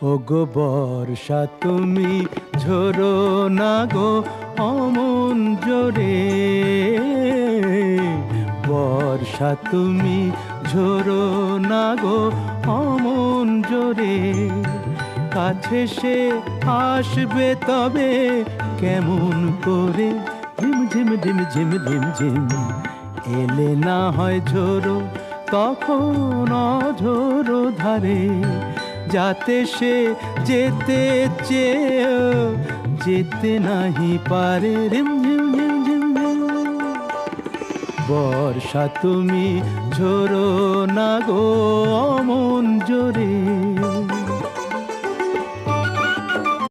ওগো বর্ষা তুমি ঝরো না গো অমন জোরে, বর্ষা তুমি ঝরো না গো অমন জোরে। কাছে সে আসবে তবে কেমন করে, ঝিম ঝিম ঝিম ঝিম ঝিম ঝিম। এলে না হয় ঝোরো তখন অঝোরো ধারে, যাতে সে যেতে চেয়েও যেতে নাহি পারে। রিম ঝিম ঝিম ঝিম ঝিম। বর্ষা তুমি ঝোরো না গো অমন